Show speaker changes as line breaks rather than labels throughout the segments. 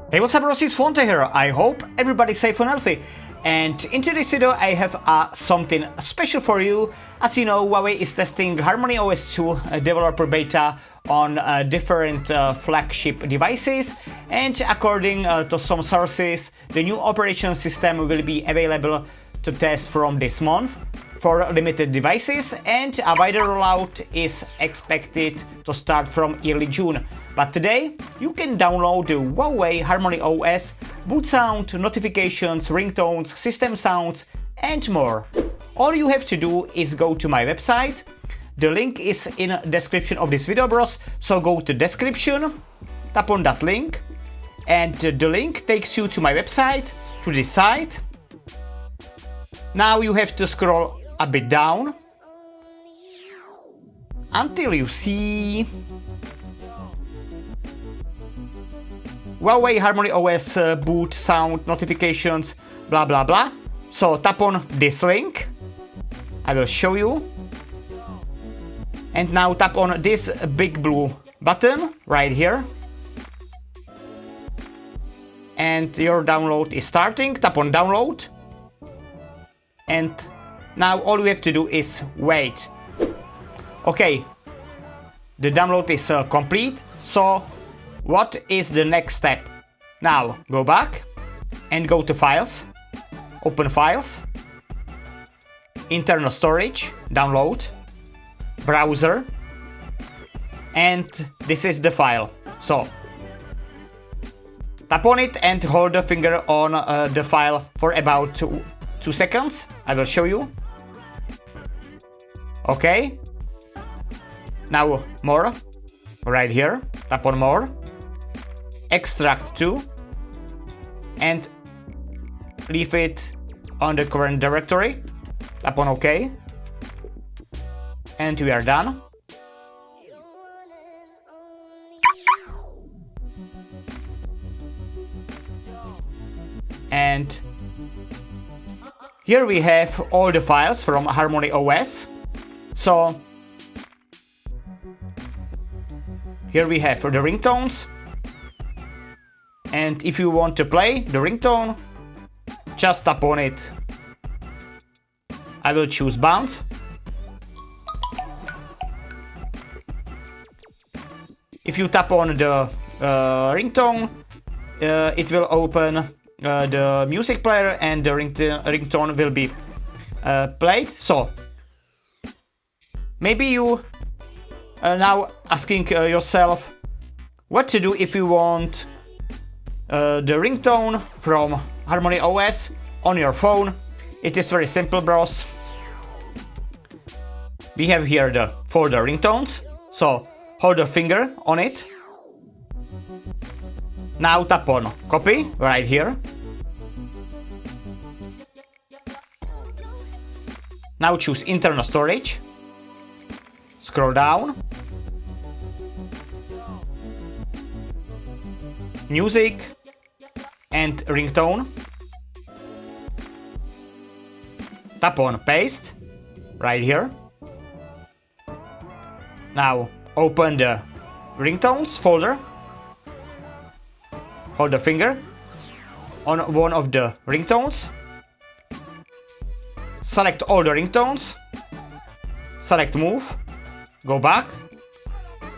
Hey, what's up, bros? It's Fonte here. I hope everybody's safe and healthy. And in today's video, I have something special for you. As you know, Huawei is testing HarmonyOS 2 developer beta on different flagship devices. And according to some sources, the new operating system will be available to test from this month for limited devices, and a wider rollout is expected to start from early June. But today, you can download the Huawei HarmonyOS, boot sound, notifications, ringtones, system sounds, and more. All you have to do is go to my website. The link is in the description of this video, bros. So go to description, tap on that link, and the link takes you to my website, to this site. Now you have to scroll a bit down until you see Huawei HarmonyOS boot sound notifications, blah blah blah. So tap on this link, I will show you, and now tap on this big blue button right here, and your download is starting. Tap on download, and now all we have to do is wait. Okay, the download is complete. So what is the next step? Now go back and go to files, open files, internal storage, download, browser, and this is the file. So tap on it and hold the finger on the file for about 2 seconds. I will show you. Okay, now more, right here, tap on more, extract to, and leave it on the current directory, tap on OK, and we are done. And here we have all the files from HarmonyOS. So here we have the ringtones, and if you want to play the ringtone, just tap on it. I will choose bounce. If you tap on the ringtone, it will open the music player and the ringtone will be played. So maybe you are now asking yourself what to do if you want the ringtone from HarmonyOS on your phone. It is very simple, bros. We have here the folder ringtones, so hold a finger on it. Now tap on copy right here. Now choose internal storage. Scroll down. Music and ringtone. Tap on paste right here. Now open the ringtones folder. Hold the finger on one of the ringtones. Select all the ringtones. Select move. Go back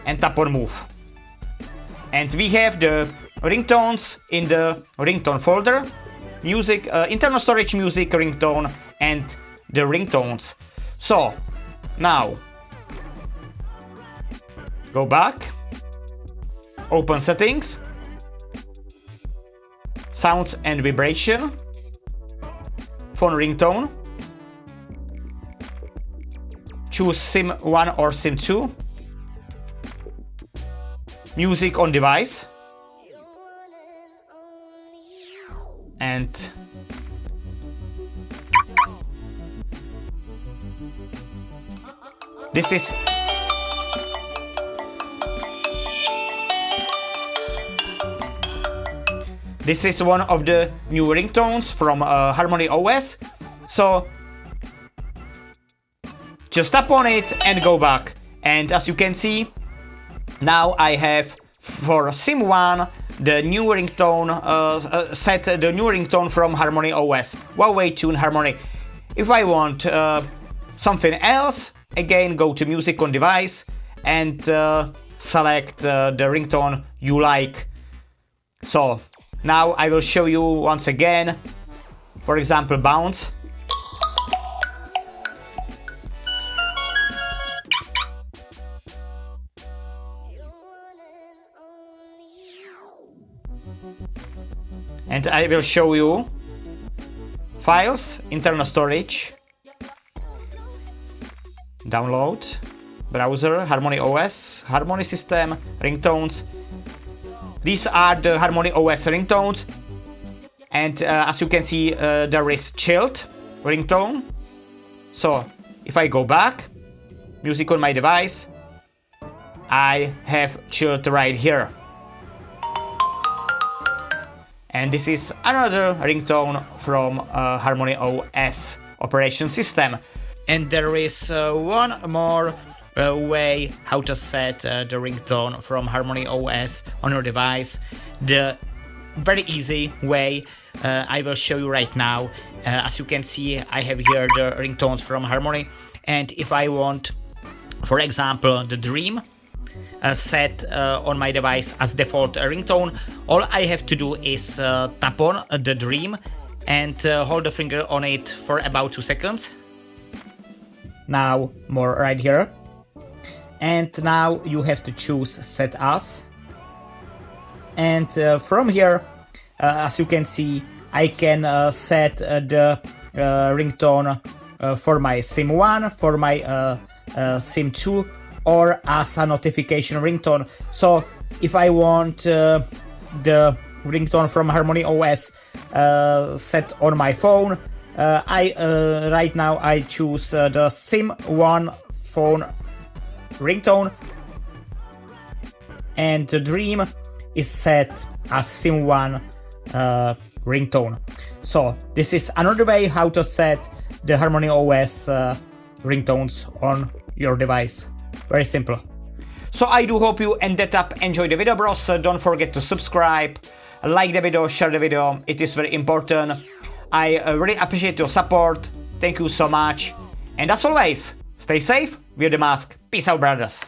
and tap on move. And we have the ringtones in the ringtone folder. Music, internal storage, music, ringtone, and the ringtones. So now go back. Open settings. Sounds and vibration. Phone ringtone. Choose SIM 1 or SIM 2. Music on device. And this is one of the new ringtones from HarmonyOS. So just tap on it and go back. And as you can see, now I have for SIM 1 the new ringtone, set the new ringtone from HarmonyOS, Huawei Tune Harmony. If I want something else, again go to Music on Device and select the ringtone you like. So now I will show you once again, for example, Bounce. And I will show you Files, internal storage, Download, Browser, HarmonyOS, Harmony System, Ringtones. These are the HarmonyOS ringtones. And as you can see, there is chilled ringtone. So if I go back, Music on my device, I have chilled right here. And this is another ringtone from HarmonyOS operation system. And there is one more way how to set the ringtone from HarmonyOS on your device. The very easy way I will show you right now. As you can see, I have here the ringtones from Harmony. And if I want, for example, the Dream set on my device as default ringtone, all I have to do is tap on the Dream and hold the finger on it for about 2 seconds. Now more right here. And now you have to choose Set As. And from here, as you can see, I can set the ringtone for my SIM 1, for my SIM 2, or as a notification ringtone. So if I want the ringtone from HarmonyOS set on my phone, right now I choose the SIM 1 phone ringtone, and the Dream is set as SIM 1 ringtone. So this is another way how to set the HarmonyOS ringtones on your device. Very simple. So I do hope you ended up enjoying the video, bros. Don't forget to subscribe, like the video, share the video. It is very important. I really appreciate your support. Thank you so much. And as always, stay safe, wear the mask. Peace out, brothers.